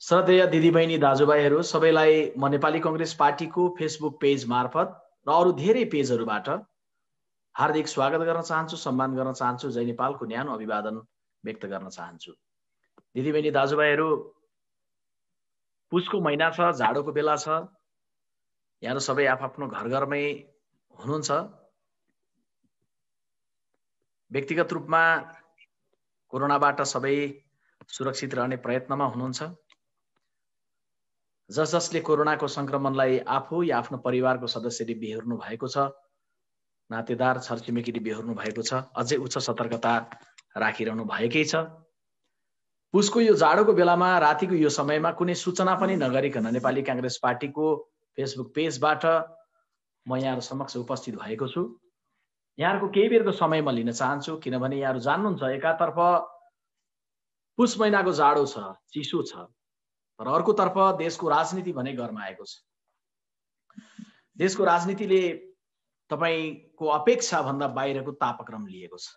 श्रद्धेय दिदीबहिनी दाजुभाइहरू सबैलाई म नेपाली कांग्रेस पार्टीको फेसबुक पेज मार्फत र अरू धेरै पेजहरूबाट हार्दिक स्वागत गर्न चाहन्छु, सम्मान गर्न चाहन्छु, जय नेपालको न्यानो अभिवादन व्यक्त गर्न चाहन्छु। दिदीबहिनी दाजुभाइहरू, पुसको महिना छ, जाडोको बेला छ। यहाँहरू सबै आफ्नो घरमै हुनुहुन्छ। व्यक्तिगत रूपमा कोरोनाबाट सबै सुरक्षित रहने प्रयत्नमा हुनुहुन्छ। जसले कोरोनाको संक्रमणलाई आफू या आफ्नो परिवारको सदस्यले बेहोर्नु भएको छ, नातेदार छरछिमेकीले बेहोर्नु भएको छ, अझै उच्च सतर्कता राखिरहनु भएकै छ। पुसको यो जाडोको बेलामा रातिको यो समयमा कुनै सूचना पनि नगरिकन नेपाली कांग्रेस पार्टीको फेसबुक पेजबाट म यहाँहरु समक्ष उपस्थित भएको छु। यहाँहरुको केही बेरको समय म लिन चाहन्छु, किनभने यहाँहरु जान्नुहुन्छ एकातर्फ पुस महिनाको जाडो छ, चिसो छ, तर अर्कोतर्फ देशको राजनीति भने गरमाएको छ। देशको राजनीतिले तपाईको अपेक्षा भन्दा बाहिरको तापक्रम लिएको छ।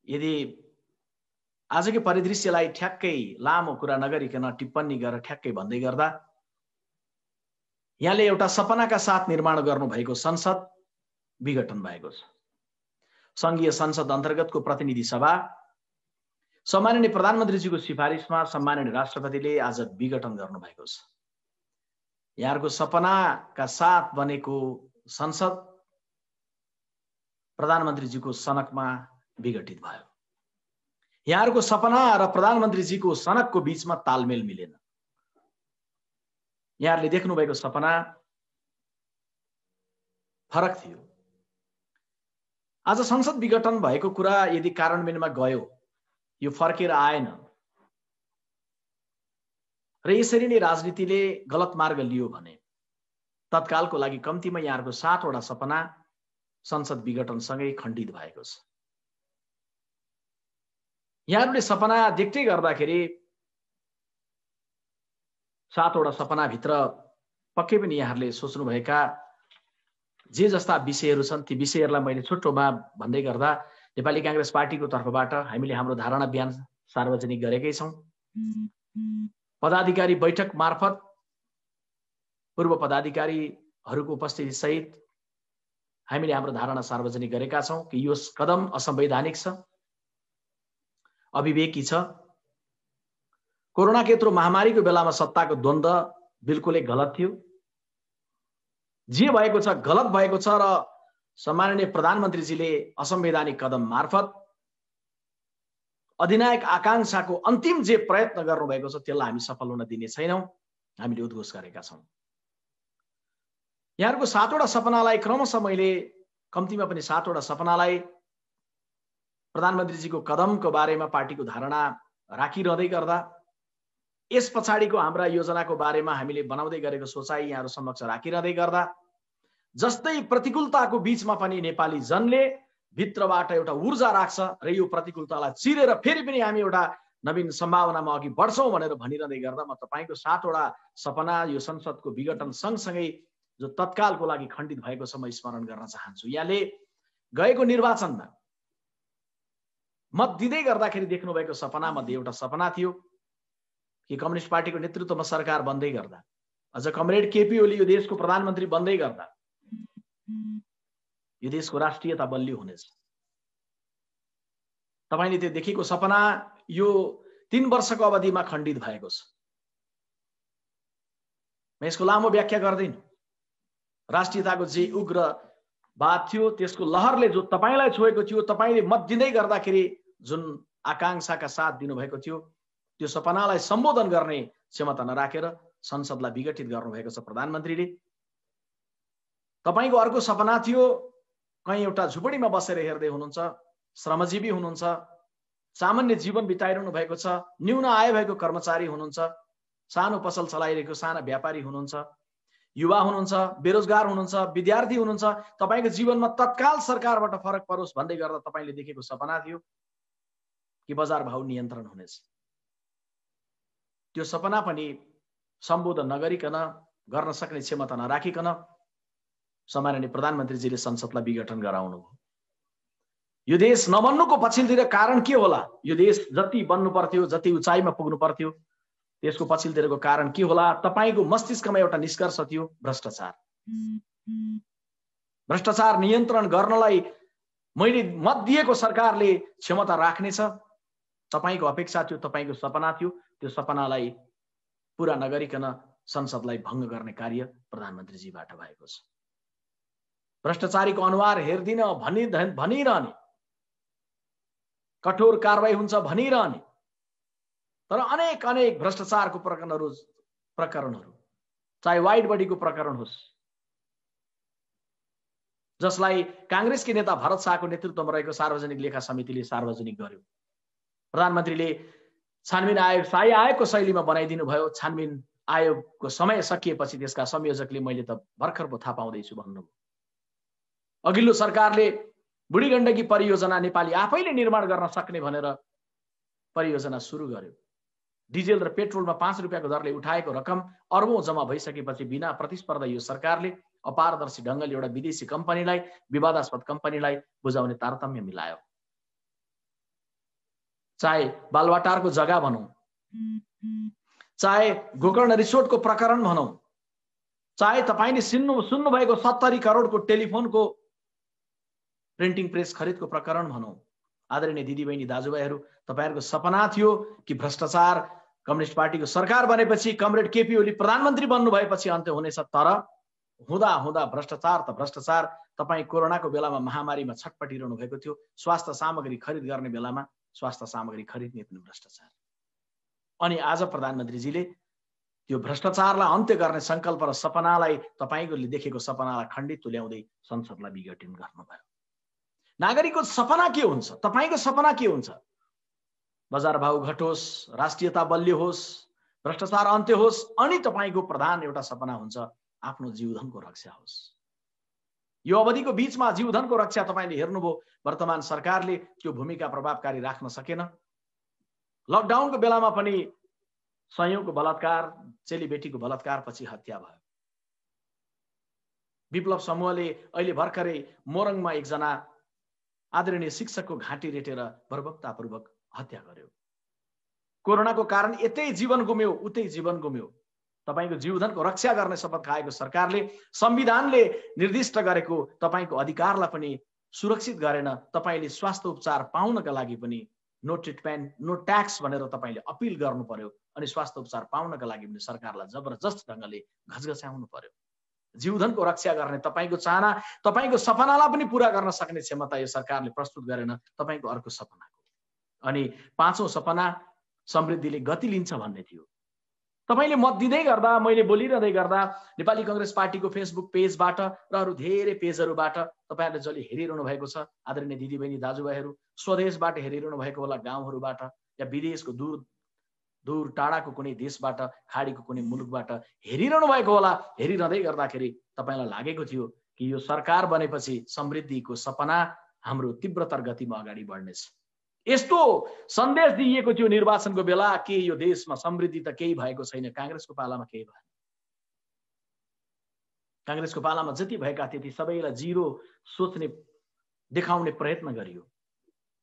यदि आजको परिदृश्यलाई ठ्याक्कै लामो कुरा नगरिकन टिप्पणी गरेर ठ्याक्कै भन्दै गर्दा, यहाँले एउटा सपनाका साथ निर्माण गर्नुभएको संसद विघटन भएको छ। संघीय संसद अन्तर्गतको प्रतिनिधि सभा सम्माननीय प्रधानमन्त्रीजीको सिफारिसमा सम्माननीय राष्ट्रपतिले आज विघटन गर्नुभएको छ। यहाँहरुको सपनाका साथ बनेको संसद प्रधानमन्त्रीजीको सनकमा विघटित भयो। यहाँहरुको सपना र प्रधानमन्त्रीजीको सनकको बीचमा तालमेल मिलेन। यहाँहरुले देख्नुभएको सपना फरक थियो। आज संसद विघटन भएको कुरा यदि कार्यान्वयनमा गयो, यो फर्केर आएन र यसरी नै राजनीतिले गलत मार्ग लियो भने तत्कालको लागि कम्तीमा यहाँहरुको 7 वटा सपना संसद विघटनसँगै खण्डित भएको छ। यहाँहरुले सपना देख्दै गर्दाखेरि 7 वटा सपना भित्र पक्कै पनि यहाँहरुले सोच्नुभएका जे जस्ता विषयहरू छन् ती विषयहरूलाई मैले छुट्टोमा भन्दै गर्दा नेपाली कांग्रेस पार्टीको तर्फबाट हामीले हाम्रो धारणा बयान सार्वजनिक गरेकै छौं। पदाधिकारी बैठक मार्फत पूर्व पदाधिकारीहरूको उपस्थिति सहित हामीले हाम्रो धारणा सार्वजनिक गरेका छौं कि यो कदम असंवैधानिक छ, अविवेकी छ। कोरोनाको यत्रो महामारीको बेलामा सत्ताको द्वन्द्व बिल्कुलै गलत थियो। जे भएको छ गलत भएको छ र सम्माननीय प्रधानमन्त्रीजीले असंवैधानिक कदम मार्फत अधिनायक आकांक्षाको अन्तिम जे प्रयत्न गर्नुभएको छ त्यसलाई हामी सफल हुन दिने छैनौं, हामीले उद्घोष गरेका छौं। यहाँहरुको 7 वटा सपनालाई क्रमशः मैले कम्तीमा पनि 7 वटा सपनालाई प्रधानमन्त्रीजीको कदमको बारेमा पार्टीको धारणा राखिरहँदै गर्दा यस पछाडीको हाम्रा योजनाको बारेमा हामीले बनाउँदै गरेको सोचाइ यहाँहरु समक्ष राखिरहँदै गर्दा जस्तै प्रतिकूलताको बीचमा पनि नेपाली जनले भित्रबाट एउटा ऊर्जा राख्छ र यो प्रतिकूलतालाई चिरेर फेरि पनि हामी एउटा नवीन सम्भावनामा अघि बढ्छौं भनेर भनिरहँदै गर्दा म तपाईको 7 वटा सपना यो संसदको विघटन सँगसँगै जो तत्कालको लागि खण्डित भएको छ म स्मरण गर्न चाहन्छु। यहाँले गएको निर्वाचनमा मत दिँदै गर्दाखेरि देख्नुभएको सपना मध्ये एउटा सपना थियो कि कम्युनिस्ट पार्टीको नेतृत्वमा सरकार बन्दै गर्दा, अझ कमरेड केपी ओली यो देशको प्रधानमन्त्री बन्दै गर्दा यो देशको राष्ट्रियता बलियो हुनेछ। तपाईले त्यो देखेको सपना यो 3 वर्षको अवधिमा खण्डित भएको छ। म यसको लामो व्याख्या गर्दिन। राष्ट्रियताको जे उग्रवाद थियो त्यसको लहरले जो तपाईलाई छोएको थियो, तपाईले मत दिँदै गर्दाखेरि जुन आकांक्षाका साथ दिनुभएको थियो, त्यो सपनालाई सम्बोधन गर्ने क्षमता नराखेर संसदलाई विघटित गर्नुभएको छ प्रधानमन्त्रीले। तपाईको अर्को सपना थियो कहीं एउटा झुपडीमा बसेर हेर्दै हुनुहुन्छ, श्रमजीवी हुनुहुन्छ, सामान्य जीवन बिताइरहनु भएको छ, न्यून आय भएको कर्मचारी हुनुहुन्छ, सानो पसल चलाइरहेको साना व्यापारी हुनुहुन्छ, युवा हुनुहुन्छ, बेरोजगार हुनुहुन्छ, विद्यार्थी हुनुहुन्छ। तपाईको जीवनमा तत्काल सरकारबाट फरक परोस् भन्दै गर्दा तपाईले देखेको सपना थियो कि बजार भाव नियन्त्रण हुनेछ। त्यो सपना पनि सम्बोधन नगरिकन, गर्न सक्ने क्षमता नराखिकन सम्माननीय प्रधानमन्त्रीजीले संसदलाई विघटन गराउनु भयो। यो देश नबन्नुको पछिल्लोतिर कारण के होला? यो देश जति बन्नु पर्थ्यो, जति उचाइमा पुग्नु पर्थ्यो, त्यसको पछिल्लोतिरको कारण के होला? तपाईको मस्तिष्कमा एउटा निष्कर्ष थियो, भ्रष्टाचार। भ्रष्टाचार नियन्त्रण गर्नलाई मैले मत दिएको सरकारले क्षमता राख्नेछ, तपाईको अपेक्षा थियो, तपाईको सपना थियो। त्यो सपनालाई पूरा नगरिकन संसदलाई भङ्ग गर्ने कार्य प्रधानमन्त्रीजीबाट भएको छ। भ्रष्टाचारीको अनुहार हेर्दिन भनिरहने, कठोर कारबाही हुन्छ भनिरहने, तर अनेक अनेक भ्रष्टाचारको प्रकरणहरू चाहे वाइड बडीको प्रकरण होस्, जसलाई कांग्रेसकी नेता भरत शाहको नेतृत्वमा रहेको सार्वजनिक लेखा समितिले सार्वजनिक गर्यो। प्रधानमन्त्रीले छानबिन आयोग शाही आयोगको शैलीमा बनाइदिनु भयो। छानबिन आयोगको समय सकिएपछि त्यसका संयोजकले मैले त भर्खर पो थाहा पाउँदैछु भन्नुभयो। अघिल्लो सरकारले बुढी गण्डकी परियोजना नेपाली आफैले निर्माण गर्न सक्ने भनेर परियोजना सुरु गर्यो। डिजेल र पेट्रोलमा 5 रुपियाँको दरले उठाएको रकम अर्बौं जम्मा भइसकेपछि बिना प्रतिस्पर्धा यो सरकारले अपारदर्शी ढंगले एउटा विदेशी कम्पनीलाई, विवादास्पद कम्पनीलाई बुझाउने तारतम्य मिलायो। चाहे बालवाटारको जग्गा भनौं, चाहे गोकर्ण रिसोर्टको प्रकरण भनौं, चाहे तपाईले सुन्नु भएको 70 करोडको टेलिफोनको प्रिन्टिङ प्रेस खरिदको प्रकरण भनौं। आदरणीय दिदीबहिनी दाजुभाइहरू, तपाईहरुको सपना थियो कि भ्रष्टाचार कम्युनिस्ट पार्टीको सरकार बनेपछि कमरेड केपी ओली प्रधानमन्त्री बन्नु भएपछि अन्त्य हुनेछ। तर हुँदा हुँदा भ्रष्टाचार त भ्रष्टाचार। तपाई कोरोनाको बेलामा महामारीमा छटपटिरहनु भएको थियो, स्वास्थ्य सामग्री खरिद गर्ने बेलामा स्वास्थ्य सामग्री खरिदने पनि भ्रष्टाचार। अनि आज प्रधानमन्त्रीजीले त्यो भ्रष्टाचारलाई अन्त्य गर्ने संकल्प र सपनालाई, तपाईको देखेको सपनालाई खण्डित तुल्याउँदै संसदलाई विघटन गर्नुभयो। नागरिकको सपना के हुन्छ? तपाईको सपना के हुन्छ? बजार भाउ घटोस्, राष्ट्रियता बलियो होस्, भ्रष्टाचार अन्त्य होस्, अनि तपाईको प्रधान एउटा सपना हुन्छ आफ्नो जीवधनको रक्षा होस्। यो अवधिको बीचमा जीवधनको रक्षा तपाईले हेर्नुभयो, वर्तमान सरकारले त्यो भूमिका प्रभावकारी राख्न सकेन। लकडाउनको बेलामा पनि संयोगको बलात्कार, चेलीबेटीको बलात्कार पछि हत्या भयो। विप्लव समूहले अहिले भर्खरै मोरङमा एकजना आदरणीय शिक्षकको घाँटी रेटेर बर्बरतापूर्वक हत्या गर्यो। कोरोनाको कारण यतै जीवन गुम्यो, उतै जीवन गुम्यो। तपाईको जीवधनको रक्षा गर्ने शपथ खाएको सरकारले संविधानले निर्दिष्ट गरेको तपाईको अधिकारलाई पनि सुरक्षित गरेन। तपाईले स्वास्थ्य उपचार पाउनका लागि पनि नो ट्रिटमेन्ट नो ट्याक्स भनेर तपाईले अपिल गर्नु पर्यो, अनि स्वास्थ्य उपचार पाउनका लागि पनि सरकारलाई जबरजस्त ढंगले घचघच्याउनु पर्यो। जीवधनको रक्षा गर्ने तपाईको चाहना, तपाईको सपनालाई पनि पूरा गर्न सक्ने क्षमता यो सरकारले प्रस्तुत गरेन। तपाईको अर्को सपनाको अनि पाँचौं सपना समृद्धिले गति लिन्छ भन्ने थियो। तपाईले मत दिँदै गर्दा, मैले बोलिरहँदै गर्दा नेपाली कांग्रेस पार्टीको फेसबुक पेजबाट र अरु धेरै पेजहरुबाट तपाईहरुले जसले हेरिरहनु भएको छ, आदरणीय दिदीबहिनी दाजुभाइहरू, स्वदेशबाट हेरिरहनु भएको होला, गाउँहरुबाट या विदेशको दूर टाढाको कुनै देशबाट, खाडीको कुनै मुलुकबाट हेरिरहनु भएको होला। हेरिरहँदै गर्दाखेरि तपाईलाई लागेको थियो कि यो सरकार बनेपछि समृद्धिको सपना हाम्रो तीव्रतर गतिमा अगाडि बढ्नेछ। यस्तो सन्देश दिइएको थियो निर्वाचनको बेला कि यो देशमा समृद्धि त केही भएको छैन। कांग्रेसको पालामा केही भएन। कांग्रेसको पालामा जति भएका थिए ती सबैलाई जिरो सोच्ने देखाउने प्रयत्न गरियो,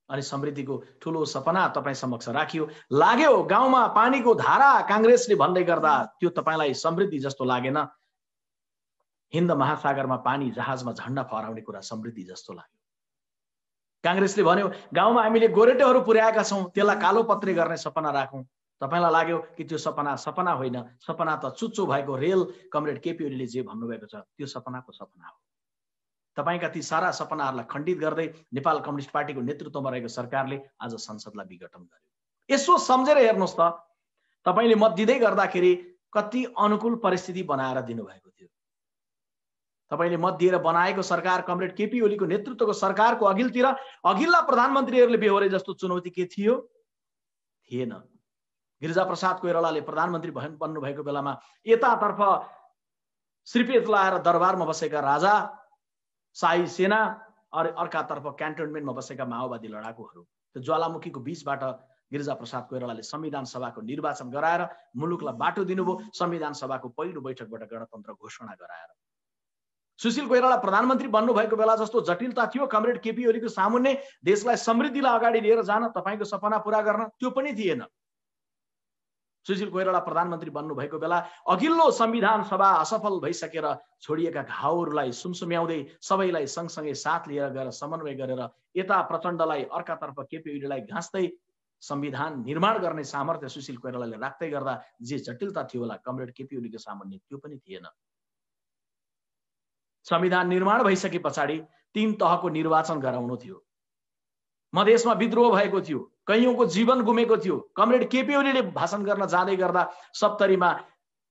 अनि समृद्धिको ठूलो सपना तपाई समक्ष राखियो। लाग्यो गाउँमा पानीको धारा कांग्रेसले भन्दै गर्दा त्यो तपाईलाई समृद्धि जस्तो लागेन। हिन्द महासागरमा पानी जहाजमा झण्डा फहराउने कुरा समृद्धि जस्तो लाग्यो। कांग्रेसले भन्यो गाउँमा हामीले गोरेटोहरू पुर्याएका छौं, त्यसलाई कालो पत्रे गर्ने सपना राखौं। तपाईलाई लाग्यो कि त्यो सपना होइन, सपना त चुच्चो भएको रेल कमरेड केपी ओलीले जे भन्नुभएको छ त्यो सपनाको सपना हो। तपाईका ती सारा सपनाहरूलाई खण्डित गर्दै नेपाल कम्युनिस्ट पार्टीको नेतृत्वमा रहेको सरकारले आज संसदलाई विघटन गर्यो। यसो सम्झेर हेर्नुस् त, तपाईले मत दिँदै गर्दाखेरि कति अनुकूल परिस्थिति बनाएर दिनुभएको थियो। तपाईले मत दिएर बनाएको सरकार, कमरेड केपी ओलीको नेतृत्वको सरकारको अघिल्ला प्रधानमन्त्रीहरूले बेहोरे जस्तो चुनौती के थियो? थिएन। गिरिजाप्रसाद कोइरालाले प्रधानमन्त्री बन्नु भएको बेलामा यतातर्फ श्रीपेज लाएर दरबारमा बसेका राजा, शाही सेना, अर्कातर्फ क्यान्टोनमेन्टमा बसेका माओवादी लडाकुहरू, त्यो ज्वालामुखीको बीचबाट गिरिजाप्रसाद कोइरालाले संविधान सभाको निर्वाचन गराएर मुलुकलाई बाटो दिनुभयो। संविधान सभाको पहिलो बैठकबाट गणतन्त्र घोषणा गराएर सुशील कोइराला प्रधानमन्त्री बन्नुभएको बेला जस्तो जटिलता थियो कमरेड केपी ओलीको सामुन्ने देशलाई समृद्धिलाई अगाडि लिएर जान, तपाईको सपना पूरा गर्न, त्यो पनि थिएन। सुशील कोइराला प्रधानमन्त्री बन्नुभएको बेला अघिल्लो संविधान सभा असफल भइसकेर छोडिएका घाउहरूलाई सुमसुम्याउँदै सबैलाई सँगसँगै साथ लिएर गएर समन्वय गरेर यता प्रचण्डलाई अर्कातर्फ केपी ओलीलाई घाँस्दै संविधान निर्माण गर्ने सामर्थ्य सुशील कोइरालाले राख्दै गर्दा जे जटिलता थियो होला कमरेड केपी ओलीको सामुन्ने त्यो पनि थिएन। संविधान निर्माण भइसके पछाडि 3 तहको निर्वाचन गराउनु थियो। मधेसमा विद्रोह भएको थियो, कैयौंको जीवन गुमेको थियो। कमरेड केपी ओलीले भाषण गर्न जाँदै गर्दा सप्तरीमा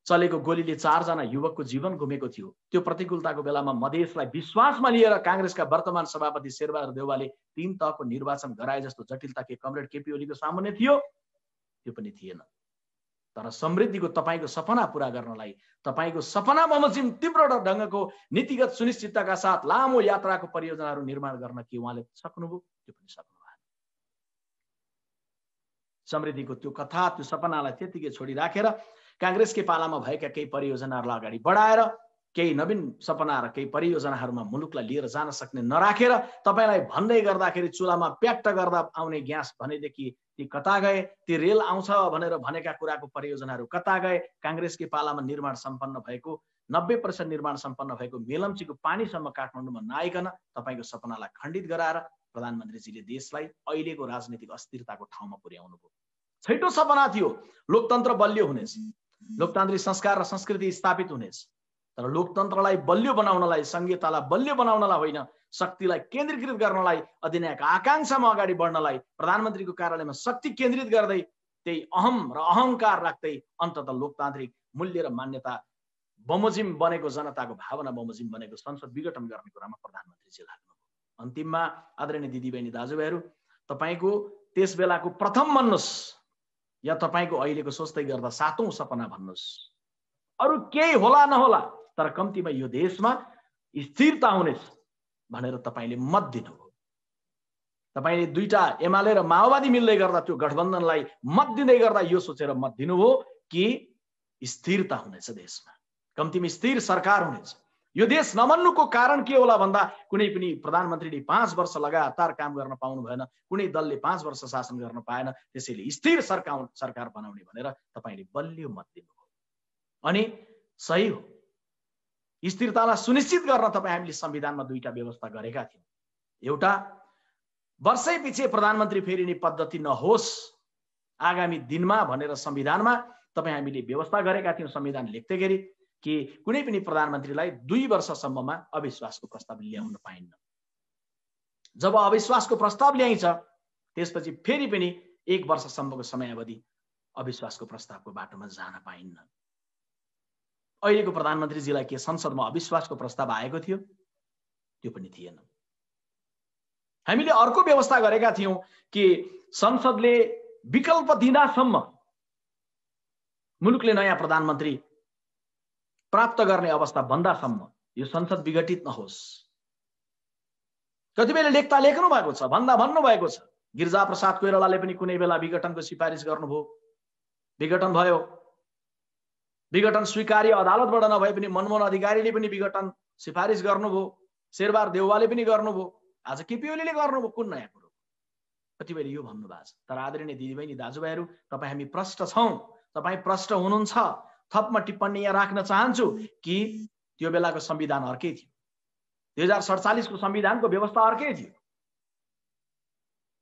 चलेको गोलीले 4 जना युवकको जीवन गुमेको थियो। त्यो प्रतिकूलताको बेलामा मधेसलाई विश्वासमा लिएर कांग्रेसका वर्तमान सभापति शेरबहादुर देउवाले 3 तहको निर्वाचन गराए जस्तो जटिलता के कमरेड केपी ओलीको सामुन्ने थियो? त्यो पनि थिएन। तर समृद्धिको तपाईको सपना पूरा गर्नलाई, तपाईको सपना बमोजिम तीव्र ढंगको नीतिगत सुनिश्चितताका साथ लामो यात्राको परियोजनाहरू निर्माण गर्न के उहाँले सक्नुभयो? त्यो पनि सक्नु भएन। समृद्धिको त्यो कथा, त्यो सपनालाई त्यतिकै छोडिराखेर कांग्रेसकै पालामा भएका केही परियोजनाहरूलाई अगाडि बढाएर केही नवीन सपना र केही परियोजनाहरूमा मुलुकलाई लिएर जान सक्ने नराखेर तपाईलाई भन्दै गर्दाखेरि चुलामा प्याट्ट गर्दा आउने ग्यास भनेदेखि ती कता गए, ती रेल आउँछ भनेर भनेका कुराको परियोजनाहरू कता गए। कांग्रेसकै पालामा निर्माण सम्पन्न भएको 90% निर्माण सम्पन्न भएको मेलम्चीको पानीसम्म काठमाडौँमा नआइकन तपाईको सपनालाई खण्डित गराएर प्रधानमन्त्रीजीले देशलाई अहिलेको राजनीतिक अस्थिरताको ठाउँमा पुर्याउनु भयो। छैटौं सपना थियो लोकतन्त्र बलियो हुनेछ, लोकतान्त्रिक संस्कार र संस्कृति स्थापित हुनेछ। तर लोकतन्त्रलाई बलियो बनाउनलाई, संघीयतालाई बलियो बनाउनलाई होइन, शक्तिलाई केन्द्रीकृत गर्नलाई, अधिनायक आकांक्षामा अगाडि बढ्नलाई प्रधानमन्त्रीको कार्यालयमा शक्ति केन्द्रित गर्दै त्यही अहम र अहंकार राख्दै अन्ततः लोकतान्त्रिक मूल्य र मान्यता बमोजिम बनेको, जनताको भावना बमोजिम बनेको संसद विघटन गर्ने कुरामा प्रधानमन्त्रीजी लाग्नुभयो। अन्तिममा आदरणीय दिदीबहिनी दाजुभाइहरू, तपाईको त्यस बेलाको प्रथम भन्नुस् या तपाईको अहिलेको सोच्दै गर्दा 7औं सपना भन्नुस्, अरु केही होला नहोला तर कम्तीमा यो देशमा स्थिरता हुनेछ भनेर तपाईले मत दिनुभयो। तपाईले दुईटा एमाले र माओवादी मिल्दै गर्दा त्यो गठबन्धनलाई मत दिँदै गर्दा यो सोचेर मत दिनुभयो कि स्थिरता हुनेछ, देशमा कम्तीमा स्थिर सरकार हुनेछ। यो देश नबन्नुको कारण के होला भन्दा कुनै पनि प्रधानमन्त्रीले 5 वर्ष लगातार काम गर्न पाउनु भएन, कुनै दलले 5 वर्ष शासन गर्न पाएन, त्यसैले स्थिर सरकार बनाउने भनेर तपाईले बलियो मत दिनुभयो। अनि सही हो, स्थिरतालाई सुनिश्चित गर्न तपाईँ हामीले संविधानमा दुईटा व्यवस्था गरेका थियौं। एउटा, वर्षै पछि प्रधानमन्त्री फेरिने पद्धति नहोस् आगामी दिनमा भनेर संविधानमा तपाईँ हामीले व्यवस्था गरेका थियौं। संविधान लेख्दैखेरि कि कुनै पनि प्रधानमन्त्रीलाई 2 वर्षसम्ममा अविश्वासको प्रस्ताव ल्याउन पाइन्न। जब अविश्वासको प्रस्ताव ल्याइन्छ त्यसपछि फेरि पनि 1 वर्षसम्मको समयावधि अविश्वासको प्रस्तावको बाटोमा जान पाइन्न। अहिलेको प्रधानमन्त्रीजीलाई के संसदमा अविश्वासको प्रस्ताव आएको थियो? त्यो पनि थिएन। हामीले अर्को व्यवस्था गरेका थियौं कि संसदले विकल्प दिँदासम्म मुलुकले नयाँ प्रधानमन्त्री प्राप्त गर्ने अवस्था भन्दासम्म यो संसद विघटित नहोस्। कतिबेला लेख्दा लेख्नु भएको छ, भन्दा भन्नु भएको छ। गिरिजा प्रसाद कोइरालाले पनि कुनै बेला विघटनको सिफारिस गर्नुभयो, विघटन भयो। विघटन स्वीकार्य अदालतबाट नभए पनि मनमोहन अधिकारीले पनि विघटन सिफारिस गर्नुभयो, शेरबहादुर देउवाले पनि गर्नुभयो, आज केपी ओलीले गर्नुभयो। कुन नयाँ कुरो? कतिबेला यो भन्नु भएको छ। तर आदरणीय दिदीबहिनी दाजुभाइहरू, तपाईँ हामी प्रष्ट छौं, तपाईँ प्रष्ट हुनुहुन्छ। थपमा टिप्पणी यहाँ राख्न चाहन्छु कि त्यो बेलाको संविधान अर्कै थियो, 2047 को संविधानको व्यवस्था अर्कै थियो।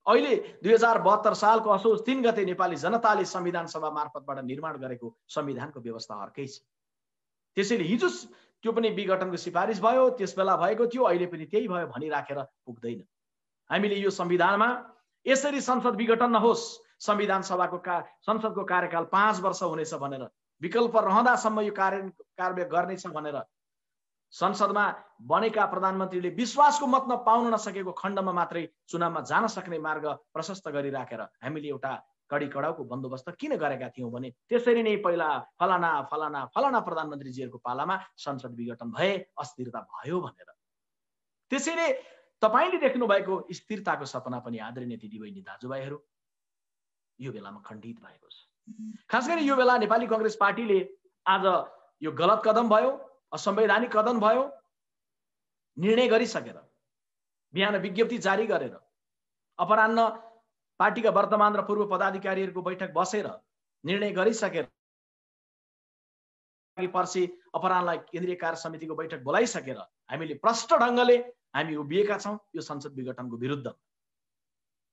अहिले 2072 सालको असोज 3 गते नेपाली जनताले संविधान सभा मार्फतबाट निर्माण गरेको संविधानको व्यवस्था अर्कै छ। त्यसैले हिजो त्यो पनि विघटनको सिफारिस भयो, त्यस बेला भएको थियो, अहिले पनि त्यही भयो भनिराखेर पुग्दैन। हामीले यो संविधानमा यसरी संसद विघटन नहोस्, संविधान सभाको संसदको कार्यकाल 5 वर्ष हुनेछ भनेर, विकल्प रहँदासम्म यो कार्य गर्नेछ भनेर, संसदमा बनेका प्रधानमन्त्रीले विश्वासको मत पाउन नसकेको खण्डमा मात्रै चुनावमा जान सक्ने मार्ग प्रशस्त गरिराखेर हामीले एउटा कडी कडाउको बन्दोबस्त किन गरेका थियौं भने त्यसरी नै पहिला फलाना फलाना फलाना प्रधानमन्त्रीजीहरूको पालामा संसद विघटन भए, अस्थिरता भयो भनेर। त्यसैले तपाईले देख्नु भएको स्थिरताको सपना पनि आदरणीय दिदीबहिनी दाजुभाइहरू यो बेलामा खण्डित भएको छ। खास गरी यो बेला नेपाली कांग्रेस पार्टीले आज यो गलत कदम भयो, असंवैधानिक कदम भयो, निर्णय गरिसकेर, बिहान विज्ञप्ति जारी गरेर, अपराह्न पार्टीका वर्तमान र पूर्व पदाधिकारीहरूको बैठक बसेर निर्णय गरिसकेर, पर्सि अपराह्नलाई केन्द्रीय कार्य समितिको बैठक बोलाइसकेर हामीले प्रष्ट ढङ्गले हामी उभिएका छौँ यो संसद विघटनको विरुद्ध।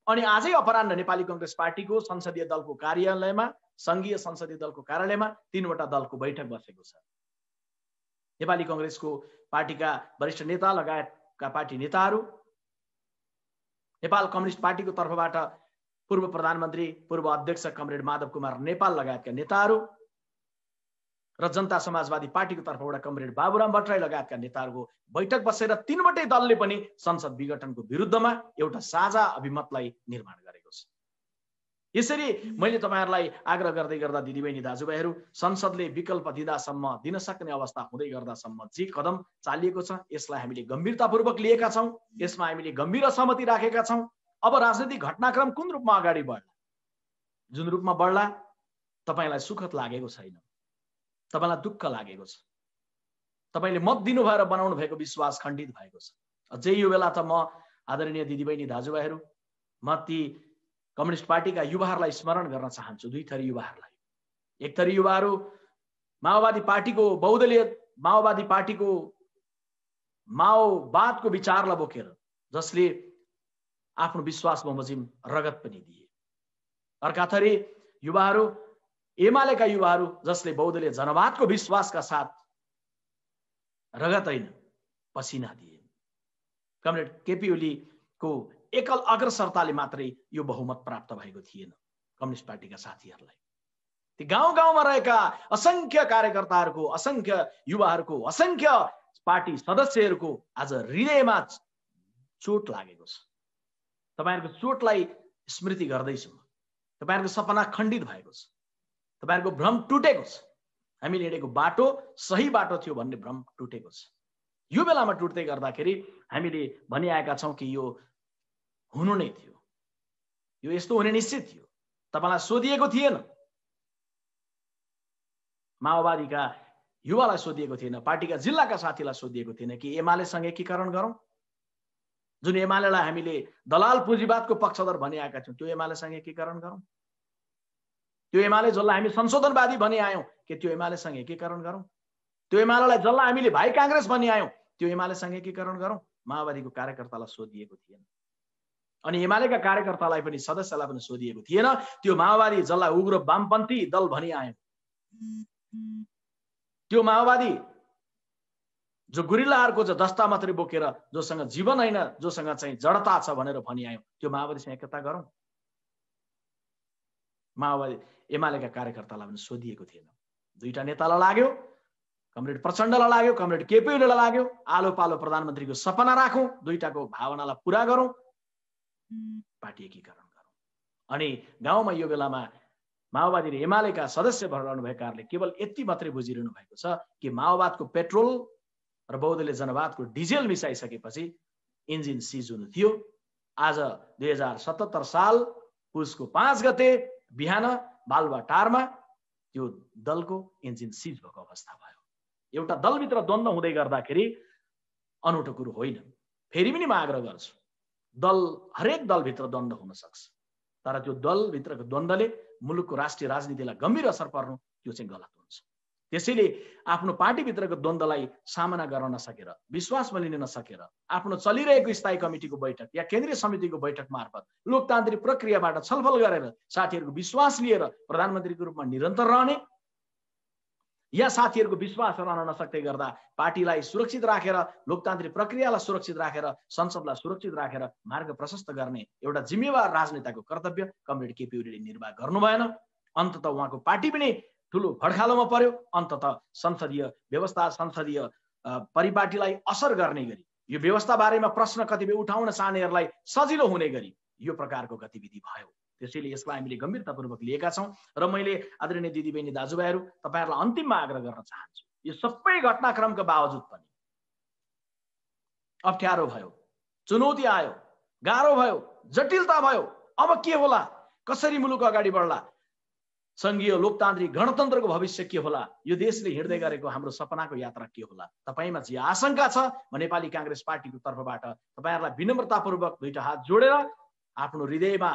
अनि आजै अपराह्न नेपाली कांग्रेस पार्टीको संसदीय दलको कार्यालयमा, संघीय संसदीय दलको कार्यालयमा 3वटा दलको बैठक बसेको छ। नेपाली कांग्रेसको पार्टीका वरिष्ठ नेता लगायतका पार्टी नेताहरू, नेपाल कम्युनिस्ट पार्टीको तर्फबाट पूर्व प्रधानमन्त्री पूर्व अध्यक्ष कमरेड माधव कुमार नेपाल लगायतका नेताहरू र जनता समाजवादी पार्टीको तर्फबाट कमरेड बाबुराम भट्टराई लगायतका नेताहरूको बैठक बसेर 3वटै दलले पनि संसद विघटनको विरुद्धमा एउटा साझा अभिमतलाई निर्माण गरेको छ। यसरी मैले तपाईहरुलाई आग्रह गर्दै गर्दा दिदीबहिनी दाजुभाइहरू, संसदले विकल्प दिन सक्ने अवस्था हुँदै गर्दासम्म जे कदम चालिएको छ यसलाई हामीले गम्भीरतापूर्वक लिएका छौं। यसमा हामीले गम्भीर सहमति राखेका छौं। अब राजनीतिक घटनाक्रम कुन रूपमा अगाडि बढ्ला, जुन रूपमा बढ्ला तपाईलाई सुखद लागेको छैन, तपाईलाई दुःख लागेको छ, तपाईले मत दिनु भएर बनाउनु भएको विश्वास खण्डित भएको छ। अझै यो बेला त म आदरणीय दिदीबहिनी दाजुभाइहरू, म ती कम्युनिस्ट पार्टीका युवाहरूलाई स्मरण गर्न चाहन्छु। दुई थरी युवाहरूलाई। एक थरी युवाहरू माओवादी पार्टीको बहुदलीय माओवादी पार्टीको माओवादको विचारलाई बोकेर, जसले आफ्नो विश्वास बमोजिम रगत पनि दिए। अर्का थरी युवाहरू एमालेका युवाहरू जसले बहुदलीय जनवादको विश्वासका साथ रगत होइन पसिना दिए। कमरेड केपी ओलीको एकल अग्रसरताले मात्रै यो बहुमत प्राप्त भएको थिएन। कम्युनिस्ट पार्टीका साथीहरूलाई, ती गाउँ गाउँमा रहेका असंख्य कार्यकर्ताहरूको, असंख्य युवाहरूको, असंख्य पार्टी सदस्यहरूको आज हृदयमा चोट लागेको छ। तपाईहरुको चोटलाई स्मृति गर्दैछु। तपाईहरुको सपना खण्डित भएको छ, तपाईहरुको भ्रम टुटेको छ। हामीले हिँडेको बाटो सही बाटो थियो भन्ने भ्रम टुटेको छ। यो बेलामा टुट्दै गर्दाखेरि हामीले भनिआएका छौं कि यो हुनु नै थियो, यो यस्तो हुने निश्चित थियो। तपाईलाई सोधिएको थिएन, माओवादीका युवालाई सोधिएको थिएन, पार्टीका जिल्लाका साथीलाई सोधिएको थिएन कि एमालेसँग एकीकरण गरौं। जुन एमालेलाई हामीले दलाल पुँजीवादको पक्षधर भनिआएका छौं, त्यो एमालेसँग एकीकरण गरौं। त्यो एमाले जसलाई हामी संशोधनवादी भनि आयौं कि त्यो एमालेसँग एकीकरण गरौं। त्यो एमालेलाई जसलाई हामीले भाइ कांग्रेस भनि आयौं त्यो एमालेसँग एकीकरण गरौं। माओवादीको कार्यकर्तालाई सोधिएको थिएन। अनि एमालेका कार्यकर्तालाई पनि, सदस्यलाई पनि सोधिएको थिएन। त्यो माओवादी जसलाई उग्र वामपन्थी दल भनि आयौं, त्यो माओवादी जो गुरिल्लाहरूको जो दस्ता मात्रै बोकेर, जोसँग जीवन होइन, जोसँग चाहिँ जडता छ भनेर भनि आयौं, त्यो माओवादीसँग एकता गरौं। माओवादी एमालेका कार्यकर्तालाई पनि सोधिएको थिएन। दुईटा नेतालाई लाग्यो, कमरेड प्रचण्डलाई लाग्यो, कमरेड केपी ओलीलाई लाग्यो, आलो पालो प्रधानमन्त्रीको सपना राखौं, दुईटाको भावनालाई पूरा गरौं, पार्टी एकीकरण गरौं। अनि गाउँमा यो बेलामा माओवादी र एमालेका सदस्य रहनुभएकाहरूले केवल यति मात्रै बुझिरहनु भएको छ कि माओवादको पेट्रोल र बहुदलीय जनवादको डिजेल मिसाइसकेपछि इन्जिन सिज हुनु थियो। आज 2077 साल पुसको 5 गते बिहान बालुवाटारमा त्यो दलको इन्जिन सिज भएको अवस्था भयो। एउटा दलभित्र द्वन्द्व हुँदै गर्दाखेरि अनौठो कुरो होइन। फेरि पनि म आग्रह गर्छु, हरेक दलभित्र द्वन्द्व हुन सक्छ, तर त्यो दलभित्रको द्वन्द्वले मुलुकको राष्ट्रिय राजनीतिलाई गम्भीर असर पर्नु त्यो चाहिँ गलत हुन्छ। त्यसैले आफ्नो पार्टीभित्रको द्वन्द्वलाई सामना गर्न नसकेर, विश्वासमा लिन नसकेर, आफ्नो चलिरहेको स्थायी कमिटीको बैठक या केन्द्रीय समितिको बैठक मार्फत लोकतान्त्रिक प्रक्रियाबाट छलफल गरेर साथीहरूको विश्वास लिएर प्रधानमन्त्रीको रूपमा निरन्तर रहने, या साथीहरूको विश्वास रहन नसक्दै गर्दा पार्टीलाई सुरक्षित राखेर, लोकतान्त्रिक प्रक्रियालाई सुरक्षित राखेर, संसदलाई सुरक्षित राखेर मार्ग प्रशस्त गर्ने एउटा जिम्मेवार राजनेताको कर्तव्य कमरेड केपी ओलीले निर्वाह गर्नु भएन। अन्ततः उहाँको पार्टी पनि ठूलो भड्खालोमा पर्यो। अन्ततः संसदीय व्यवस्था, संसदीय परिपाटीलाई असर गर्ने गरी, यो व्यवस्था बारेमा प्रश्न कतिपय उठाउन चाहनेहरूलाई सजिलो हुने गरी यो प्रकारको गतिविधि भयो। त्यसैले यसलाई हामीले गम्भीरतापूर्वक लिएका छौं। र मैले आदरणीय दिदीबहिनी दाजुभाइहरू, तपाईहरुलाई अन्तिममा आग्रह गर्न चाहन्छु, यो सबै घटनाक्रमका बावजुद पनि अप्ठ्यारो भयो, चुनौती आयो, गाह्रो भयो, जटिलता भयो, अब के होला, कसरी मुलुक अगाडि बढ्ला, संघीय लोकतान्त्रिक गणतन्त्रको भविष्य के होला, यो देशले हिँड्दै गरेको हाम्रो सपनाको यात्रा के होला, तपाईमा जे आशंका छ म नेपाली कांग्रेस पार्टीको तर्फबाट तपाईहरुलाई विनम्रतापूर्वक दुईटा हात जोडेर आफ्नो हृदयमा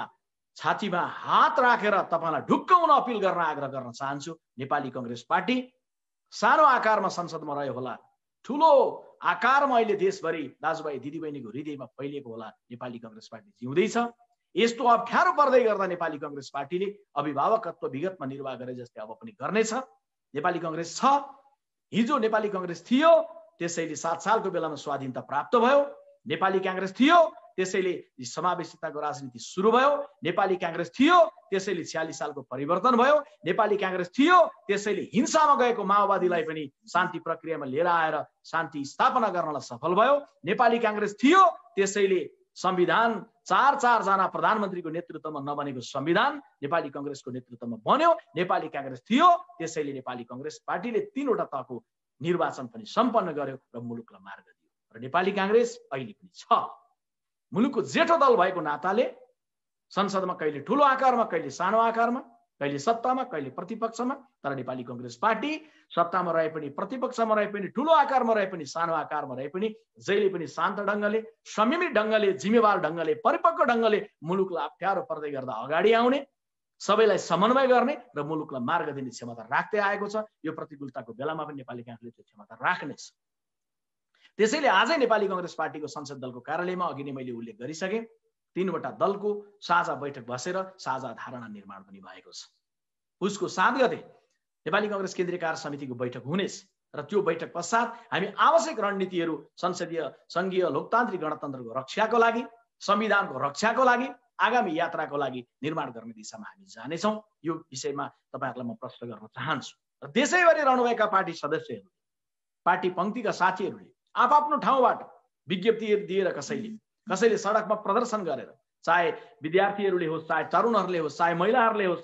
छातीमा हात राखेर तपाईलाई ढुक्क हुन अपील गर्न आग्रह गर्न चाहन्छु। नेपाली कांग्रेस पार्टी सानो आकारमा संसदमा रह्यो होला, ठूलो आकारमा अहिले देशभरि दाजुभाइ दिदीबहिनीको हृदयमा फैलिएको होला, नेपाली कांग्रेस पार्टी जिउँदैछ। यस्तो अप्ठ्यारो पर्दै गर्दा नेपाली कांग्रेस पार्टीले अभिभावकत्व विगतमा निर्वाह गरे जस्तै अब पनि गर्नेछ। नेपाली कांग्रेस छ, हिजो नेपाली कांग्रेस थियो, त्यसैले 7 सालको बेलामा स्वाधीनता प्राप्त भयो। नेपाली कांग्रेस थियो, त्यसैले समावेशिताको राजनीति सुरु भयो। नेपाली कांग्रेस थियो, त्यसैले 46 सालको परिवर्तन भयो। नेपाली कांग्रेस थियो, त्यसैले हिंसामा गएको माओवादीलाई पनि शान्ति प्रक्रियामा लिएर आएर शान्ति स्थापना गर्नलाई सफल भयो। नेपाली कांग्रेस थियो, त्यसैले संविधान 4 जना प्रधानमन्त्रीको नेतृत्वमा नबनेको संविधान नेपाली कांग्रेसको नेतृत्वमा बन्यो। नेपाली कांग्रेस थियो, त्यसैले नेपाली कांग्रेस पार्टीले 3 वटा तहको निर्वाचन पनि सम्पन्न गर्यो र मुलुकलाई मार्ग दियो। र नेपाली कांग्रेस अहिले पनि छ। मुलुकको जेठो दल भएको नाताले संसदमा कहिले ठूलो आकारमा, कहिले सानो आकारमा, कहिले सत्तामा, कहिले प्रतिपक्षमा, तर नेपाली कांग्रेस पार्टी सत्तामा रहे पनि, प्रतिपक्षमा रहे पनि, ठूलो आकारमा रहे पनि, सानो आकारमा रहे पनि जहिले पनि शान्त ढंगले, संयमित ढंगले, जिम्मेवार ढंगले, परिपक्व ढंगले मुलुकलाई अप्ठ्यारो पर्दै गर्दा अगाडि आउने, सबैलाई समन्वय गर्ने र मुलुकलाई मार्ग दिने क्षमता राख्दै आएको छ। यो प्रतिकूलताको बेलामा पनि नेपाली कांग्रेसले त्यो क्षमता राख्नेछ। त्यसैले आजै नेपाली कांग्रेस पार्टीको संसद दलको कार्यालयमा अघि नै मैले उल्लेख गरिसके 3 वटा दलको साझा बैठक बसेर साझा धारणा निर्माण पनि भएको छ। उसको 7 गते नेपाली कांग्रेस केन्द्रीय कार्य समितिको बैठक हुनेछ र त्यो बैठक पश्चात हामी आवश्यक रणनीतिहरू संसदीय संघीय लोकतान्त्रिक गणतन्त्रको रक्षाको लागि, संविधानको रक्षाको लागि, आगामी यात्राको लागि निर्माण गर्ने दिशामा हामी जानेछौँ। यो विषयमा तपाईहरुलाई म प्रश्न गर्न चाहन्छु। र देशैभरि रहनुभएका पार्टी सदस्यहरू, पार्टी पंक्तिका साथीहरूले आफ्नो ठाउँबाट विज्ञप्ति दिएर कसैले सडकमा प्रदर्शन गरेर, चाहे विद्यार्थीहरूले होस्, चाहे तरुणहरूले होस्, चाहे महिलाहरूले होस्,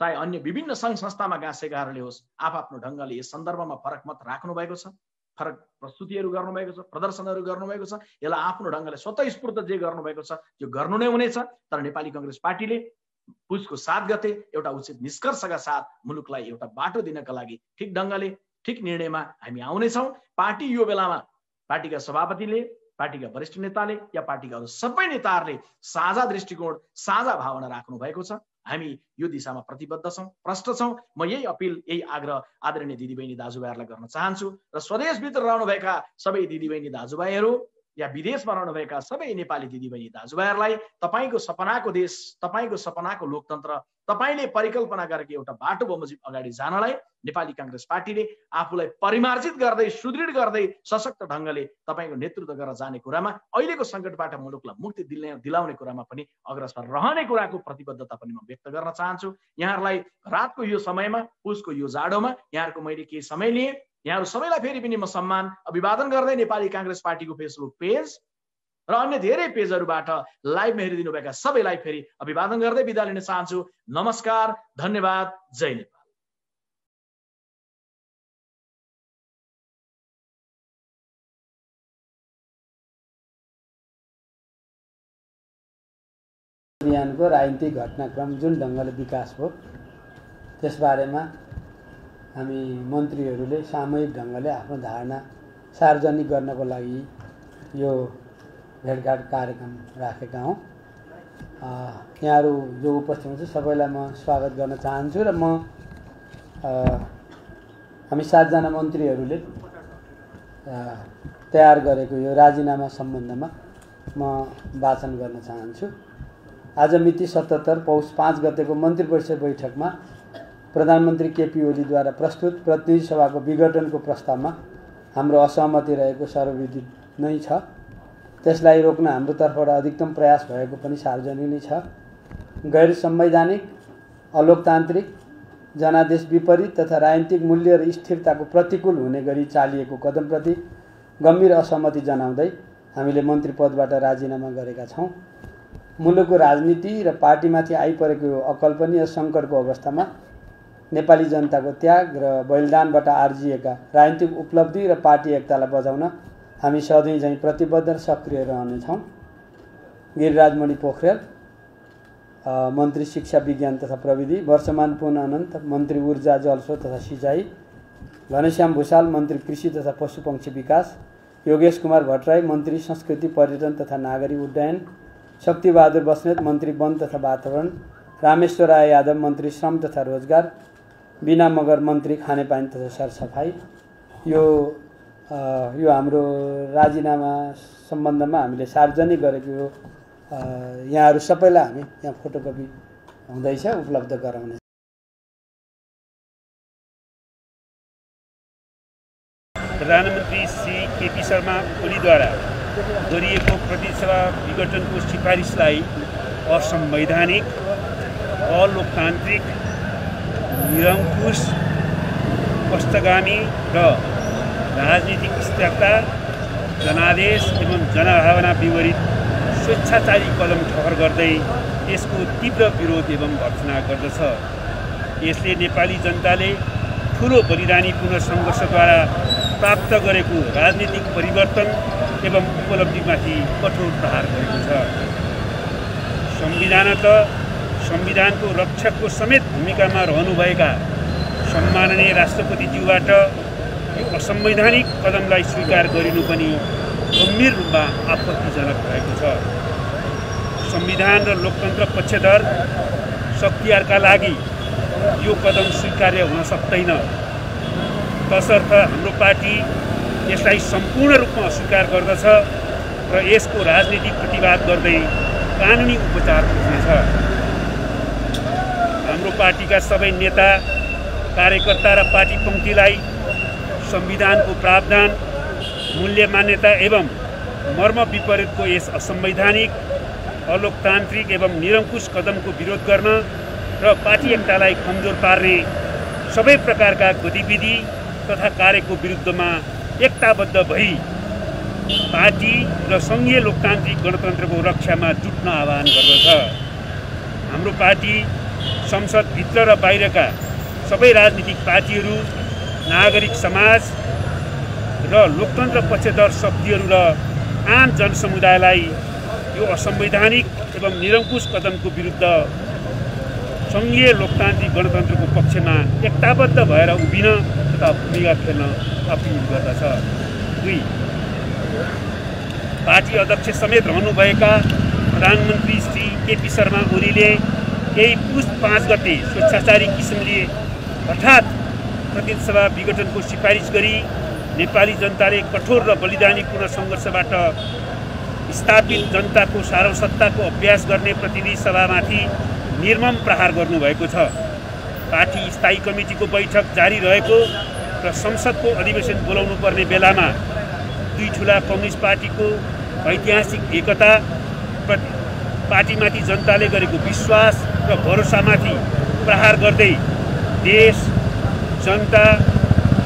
चाहे अन्य विभिन्न संघ संस्थामा गाँसेकाहरूले होस्, आफ्नो ढंगले यस सन्दर्भमा फरक मत राख्नु भएको छ, फरक प्रस्तुतिहरू गर्नुभएको छ, प्रदर्शनहरू गर्नुभएको छ। यसलाई आफ्नो ढंगले स्वतःस्फूर्त जे गर्नुभएको छ त्यो गर्नु नै हुनेछ। तर नेपाली कांग्रेस पार्टीले पुसको 7 गते एउटा उचित निष्कर्षका साथ मुलुकलाई एउटा बाटो दिनका लागि ठिक ढंगले, ठिक निर्णयमा हामी आउनेछौँ। पार्टी यो बेलामा पार्टीका सभापतिले, पार्टीका वरिष्ठ नेताले या पार्टीका अरू सबै नेताहरूले साझा दृष्टिकोण, साझा भावना राख्नु भएको छ। हामी यो दिशामा प्रतिबद्ध छौं, प्रष्ट छौं। म यही अपील, यही आग्रह आदरणीय दिदीबहिनी दाजुभाइहरूलाई गर्न चाहन्छु र स्वदेशभित्र रहनुभएका सबै दिदीबहिनी दाजुभाइहरू या विदेशमा रहनुभएका सबै नेपाली दिदीबहिनी दाजुभाइहरूलाई तपाईको सपनाको देश, तपाईको सपनाको लोकतन्त्र, तपाईले परिकल्पना गरेको एउटा बाटो बमोजिम अगाडि जानलाई नेपाली कांग्रेस पार्टीले आफूलाई परिमार्जित गर्दै, सुदृढ गर्दै, सशक्त ढंगले तपाईको नेतृत्व गरेर जाने कुरामा, अहिलेको संकटबाट मुलुकलाई मुक्ति दिलाउने कुरामा पनि अग्रसर रहने कुराको प्रतिबद्धता पनि म व्यक्त गर्न चाहन्छु। यहाँहरूलाई रातको यो समयमा, पुसको यो जाडोमा यहाँहरूको मैले केही समय लिए। यहाँहरू सबैलाई फेरि पनि म सम्मान अभिवादन गर्दै नेपाली कांग्रेस पार्टीको फेसबुक पेज र अन्य धेरै पेजहरूबाट लाइभमा हेरिदिनु भएका सबैलाई फेरि अभिवादन गर्दै बिदा लिन चाहन्छु। नमस्कार, धन्यवाद, जय नेपाल। अभियानको राजनीतिक घटनाक्रम जुन ढंगले विकास भयो त्यसबारेमा हामी मन्त्रीहरूले सामूहिक ढंगले आफ्नो धारणा सार्वजनिक गर्नको लागि यो भेटघाट कार्यक्रम राखेका हौं। यहाँहरू जो उपस्थित हुनुहुन्छ सबैलाई म स्वागत गर्न चाहन्छु र हामी 7 जना मन्त्रीहरूले तयार गरेको यो राजीनामा सम्बन्धमा म वाचन गर्न चाहन्छु। आज मिति 77 पौष 5 गतेको मन्त्री परिषद बैठकमा प्रधानमन्त्री केपी ओलीद्वारा प्रस्तुत प्रतिनिधि सभाको विघटनको प्रस्तावमा हाम्रो असहमति रहेको सर्वविदित नै छ। त्यसलाई रोक्न हाम्रो तर्फबाट अधिकतम प्रयास भएको पनि सार्वजनिक नै छ। गैर संवैधानिक, अलोकतान्त्रिक, जनादेश विपरीत तथा राजनीतिक मूल्य र स्थिरताको प्रतिकूल हुने गरी चालिएको कदमप्रति गम्भीर असहमति जनाउँदै हामीले मन्त्री पदबाट राजीनामा गरेका छौं। मुलुकको राजनीति र पार्टीमाथि आइपरेको अकल्पनीय सङ्कटको अवस्थामा नेपाली जनताको त्याग र बलिदानबाट आर्जिएका राजनीतिक उपलब्धि र पार्टी एकतालाई बचाउन हामी सधैँ झैं प्रतिबद्ध र सक्रिय रहनेछौँ। गिरिराजमणि पोखरेल मन्त्री शिक्षा विज्ञान तथा प्रविधि, वर्षमान पुन अनन्त मन्त्री ऊर्जा जलस्रोत तथा सिँचाइ, घनश्याम भूषाल मन्त्री कृषि तथा पशुपक्षी विकास, योगेश कुमार भट्टराई मन्त्री संस्कृति पर्यटन तथा नागरिक उड्डयन, शक्तिबहादुर बस्नेत मन्त्री वन तथा वातावरण, रामेश्वर राय यादव मन्त्री श्रम तथा रोजगार, बिना मगर मन्त्री खानेपानी तथा सरसफाइ। यो हाम्रो राजीनामा सम्बन्धमा हामीले सार्वजनिक गरेको हो। यहाँहरू सबैलाई हामी यहाँ फोटोकपी हुँदैछ उपलब्ध गराउने। प्रधानमन्त्री श्री केपी शर्मा ओलीद्वारा गरिएको प्रतिनिधिसभा विघटनको सिफारिसलाई असंवैधानिक, अलोकतान्त्रिक, निरङ्कुश, पक्षगामी र राजनीतिक स्थिरता, जनादेश एवं जनभावना विपरीत स्वेच्छाचारी कदम ठहर गर्दै यसको तीव्र विरोध एवं भर्त्सना गर्दछ। यसले नेपाली जनताले ठुलो बलिदानीपूर्ण सङ्घर्षद्वारा प्राप्त गरेको राजनीतिक परिवर्तन एवं उपलब्धिमाथि कठोर प्रहार गरेको छ। संविधानको रक्षकको समेत भूमिकामा रहनुभएका सम्माननीय राष्ट्रपतिज्यूबाट यो असंवैधानिक कदमलाई स्वीकार गरिनु पनि गम्भीर रूपमा आपत्तिजनक भएको छ। संविधान र लोकतन्त्र पक्षधर शक्तिहरूका लागि यो कदम स्वीकार्य हुन सक्दैन। तसर्थ हाम्रो पार्टी यसलाई सम्पूर्ण रूपमा अस्वीकार गर्दछ र यसको राजनीतिक प्रतिवाद गर्दै कानुनी उपचार खोज्नेछ। हाम्रो पार्टीका सबै नेता, कार्यकर्ता र पार्टी पङ्क्तिलाई संविधानको प्रावधान, मूल्य मान्यता एवं मर्म विपरीतको यस असंवैधानिक, अलोकतान्त्रिक एवं निरङ्कुश कदमको विरोध गर्न र पार्टी एकतालाई कमजोर पार्ने सबै प्रकारका गतिविधि तथा कार्यको विरुद्धमा एकताबद्ध भई पार्टी र सङ्घीय लोकतान्त्रिक गणतन्त्रको रक्षामा जुट्न आह्वान गर्दछ। हाम्रो पार्टी संसदभित्र र बाहिरका सबै राजनीतिक पार्टीहरू, नागरिक समाज र लोकतन्त्र पक्षधर शक्तिहरू र आम जनसमुदायलाई यो असंवैधानिक एवं निरङ्कुश कदमको विरुद्ध सङ्घीय लोकतान्त्रिक गणतन्त्रको पक्षमा एकताबद्ध भएर उभिन तथा भूमिका खेल्न अपिल गर्दछ। 2. पार्टी अध्यक्ष समेत रहनुभएका प्रधानमन्त्री श्री केपी शर्मा ओलीले केही पुस 5 गते स्वेच्छाचारी किसिमले हठात प्रतिनिधिसभा विघटनको सिफारिस गरी नेपाली जनताले कठोर र बलिदानीपूर्ण सङ्घर्षबाट स्थापित जनताको सार्वसत्ताको अभ्यास गर्ने प्रतिनिधि सभामाथि निर्मम प्रहार गर्नुभएको छ। पार्टी स्थायी कमिटीको बैठक जारी रहेको र संसदको अधिवेशन बोलाउनु पर्ने बेलामा दुई ठुला कम्युनिस्ट पार्टीको ऐतिहासिक एकता, पार्टीमाथि जनताले गरेको विश्वास र भरोसामाथि प्रहार गर्दै देश, जनता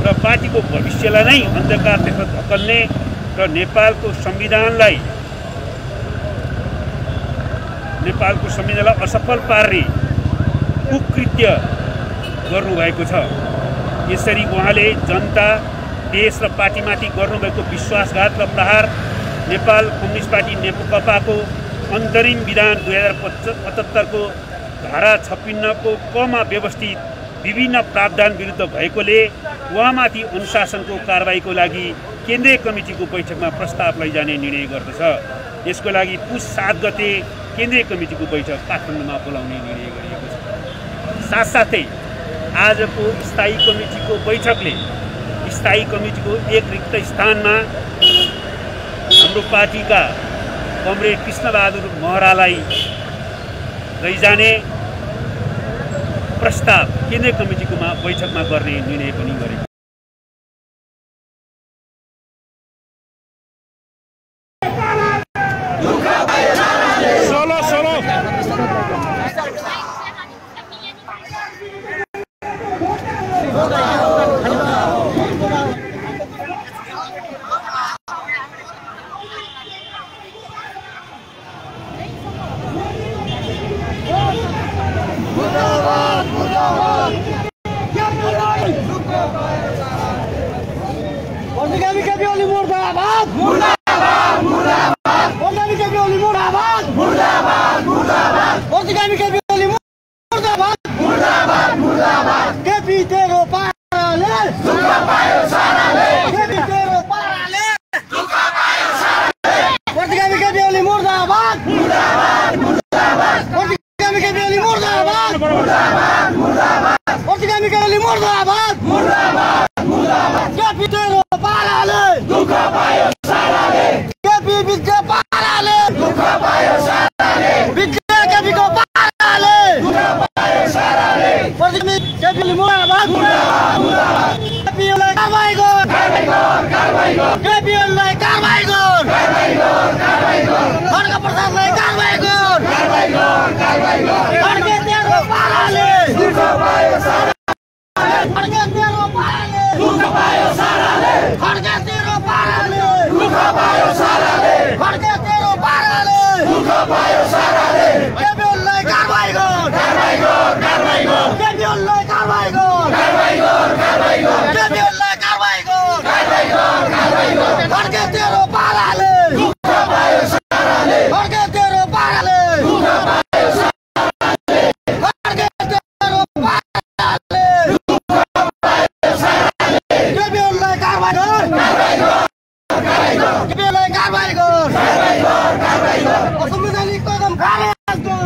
र पार्टीको भविष्यलाई नै अन्धकारतर्फ धकेल्ने र नेपालको संविधानलाई असफल पार्ने कुकृत्य गर्नुभएको छ। यसरी उहाँले जनता, देश र पार्टीमाथि गर्नुभएको विश्वासघात र प्रहार नेपाल कम्युनिस्ट पार्टी नेकपाको अन्तरिम विधान 2075 को धारा 56 को कमा व्यवस्थित विभिन्न प्रावधान विरुद्ध भएकोले उहाँमाथि अनुशासनको कारबाहीको लागि केन्द्रीय कमिटीको बैठकमा प्रस्ताव लैजाने निर्णय गर्दछ। यसको लागि पुस 7 गते केन्द्रीय कमिटीको बैठक काठमाडौँमा बोलाउने निर्णय गरिएको छ। साथसाथै आजको स्थायी कमिटीको बैठकले स्थायी कमिटीको एक रिक्त स्थानमा हाम्रो पार्टीका कमरेड कृष्णबहादुर महरालाई लैजाने प्रस्ताव केन्द्रीय कमिटीको बैठकमा गर्ने निर्णय पनि गरेको। मुर्दाबाद केपी तेरो पाराले दुःख पायो साराले केपी तेरो पाराले दुःख पायो साराले प्रतिगामी केपी ओली मुर्दाबाद मुर्दाबाद मुर्दाबाद प्रतिगामी केपी ओली मुर्दाबाद मुर्दाबाद मुर्दाबाद प्रतिगामी केपी ओली मुर्दाबाद मुर्दाबाद मुर्दाबाद केपी तेरो पाराले दुःख पायो साराले केपी बिजको पाराले दुःख पायो साराले बिजको केपीको पाराले दुःख पायो साराले प्रतिगामी केपी ओली मुर्दाबाद मुर्दाबाद मुर्दाबाद केपी ओलाई कारबाही गर कारबाही गर केपी ओलाई कारबाही गर कारबाही गर कारबाही गर खड्ग प्रसादलाई कारबाही गर कारबाही गर कारबाही गर खड्गे तेरो पाराले दुःख पायो साराले खड्गे तेरो पाराले दुःख पायो साराले खड्गे तेरो पाराले दुःख पायो साराले खड्गे तेरो पाराले दुःख पायो साराले केपी ओलाई कारबाही गर कारबाही गर कारबाही गर केपी ओलाई कारबाही गर कारबाही गर कारबाही गर केपी ओलाई कारबाही गर कारबाही गर कारबाही गर खड्गे तेरो पाराले दुःख पायो साराले खड्गे तेरो पाराले दुःख पायो साराले खड्गे तेरो पाराले दुःख पायो साराले केपी ओलाई कारबाही गर कारबाही गर कारबाही गर केपी ओलाई कारबाही गर कारबाही गर कारबाही गर असंवैधानिक कदम खारेज गर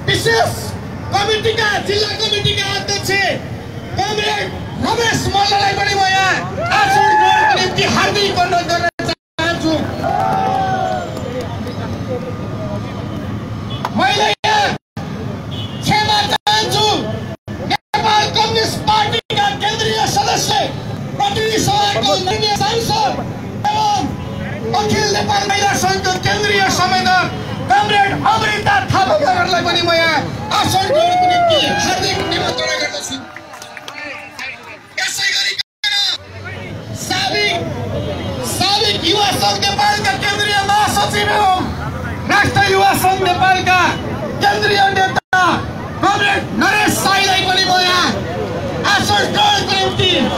विशेष कमिटीका जिल्ला कमिटीका अध्यक्ष कमरेड रमेश मल्ललाई पनि म यहाँ आसन ग्रहणको निम्ति हार्दिक अनुरोध गर्न चाहन्छु। मैले यहाँ क्षमा चाहन्छु नेपाल कम्युनिस्ट पार्टीका केन्द्रीय सदस्य प्रतिनिधि सभाको माननीय सांसद एवं अखिल नेपाल महिला संघको केन्द्रीय संयोजक कमरेड अमृता थापालाई पनि म यहाँ आसन ग्रहणको निम्ति हार्दिक निमन्त्रणा गर्दछु। यसै गरी साबिक युवा संघ नेपालका केन्द्रीय महासचिव एवं राष्ट्रिय युवा संघ नेपालका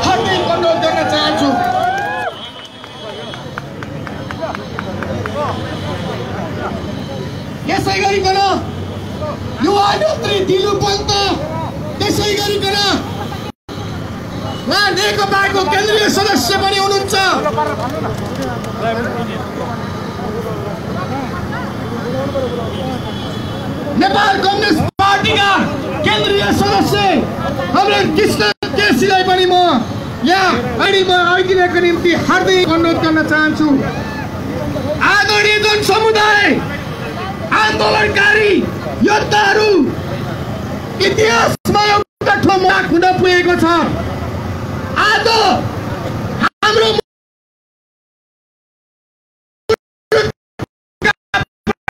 हार्दिक अनुरोध गर्न चाहन्छु। यसै गरिकन युवा नेत्री दिलु पन्त, त्यसै गरिकन उहाँ नेकपाको केन्द्रीय सदस्य पनि हुनुहुन्छ। नेपाल कम्युनिस्ट पार्टीका केन्द्रीय सदस्य हाम्रो कृष्ण केसीलाई पनि म यहाँ आइदिनको निम्ति हार्दिक अनुरोध गर्न चाहन्छु। आदरणीय जनसमुदाय, आन्दोलनकारी योद्धाहरू, इतिहासमा एउटा ठाउँमा खुन पुगेको छ। आज हाम्रो